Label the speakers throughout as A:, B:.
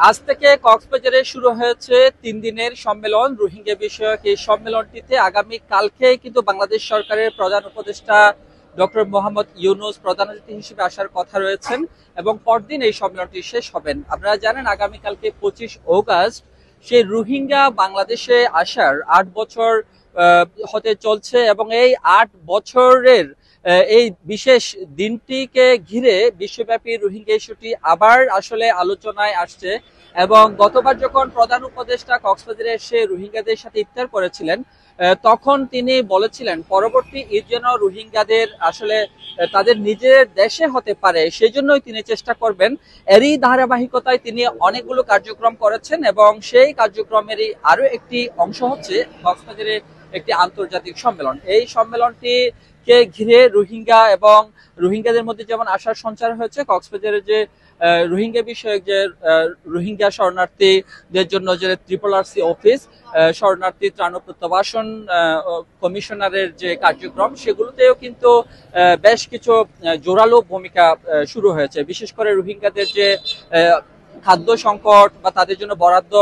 A: আজ থেকে কক্সবাজারে শুরু হয়েছে 3 দিনের সম্মেলন রোহিঙ্গা বিষয়ক। এই সম্মেলনটিতে আগামী কালকে কিন্তু বাংলাদেশ সরকারের প্রধান উপদেষ্টা ডক্টর মোহাম্মদ ইউনূস প্রধান অতিথি হিসেবে আসার কথা রয়েছেন এবং পরদিন এই সম্মেলনটি শেষ হবেন। আপনারা জানেন আগামীকালকে 25 অগাস্ট সেই রোহিঙ্গা বাংলাদেশে আসার 8 বছর হতে চলছে এবং এই 8 বছরের এই বিশেষ দিনটিকে ঘিরে বিশ্বব্যাপী রোহিঙ্গা ইস্যুটি আবার আসলে আলোচনায় আসছে। এবং গতবার যখন প্রধান উপদেষ্টা কক্সবাজারে এসে রোহিঙ্গাদের সাথে ইফতার করেছিলেন তখন তিনি বলেছিলেন পরবর্তী ঈদ যেন রোহিঙ্গাদের আসলে তাদের নিজের দেশে হতে পারে সেই জন্যই তিনি চেষ্টা করবেন। এরই ধারাবাহিকতায় তিনি অনেকগুলো কার্যক্রম করেছেন এবং সেই কার্যক্রমেরই আরো একটি অংশ হচ্ছে কক্সবাজারে একটি আন্তর্জাতিক সম্মেলন। এই সম্মেলনটি কে ঘিরে রোহিঙ্গা এবং রোহিঙ্গাদের মধ্যে যেমন আশার সঞ্চার হয়েছে, কক্সবাজারের যে রোহিঙ্গা বিষয়ক যে রোহিঙ্গা শরণার্থীদের জন্য যে RRC অফিস, শরণার্থী ত্রাণ প্রত্যাবাসন কমিশনারের যে কার্যক্রম সেগুলোতেও কিন্তু বেশ কিছু জোরালো ভূমিকা শুরু হয়েছে। বিশেষ করে রোহিঙ্গাদের যে খাদ্য সংকট বা তাদের জন্য বরাদ্দ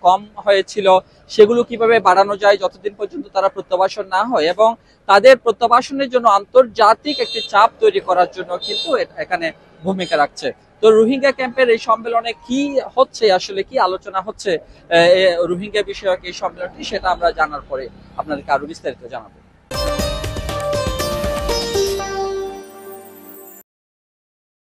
A: কম হয়েছিল সেগুলো কিভাবে বাড়ানো যায় যতদিন পর্যন্ত তারা প্রত্যাবাসন না হয়, এবং তাদের প্রত্যাবাসনের জন্য আন্তর্জাতিক একটি চাপ তৈরি করার জন্য কিন্তু এখানে ভূমিকা রাখছে। তো রোহিঙ্গা ক্যাম্পের এই সম্মেলনে কি হচ্ছে, আসলে কি আলোচনা হচ্ছে রোহিঙ্গা বিষয়ক এই সম্মেলনটি, সেটা আমরা জানার পরে আপনাদেরকে আরো বিস্তারিত জানাবো।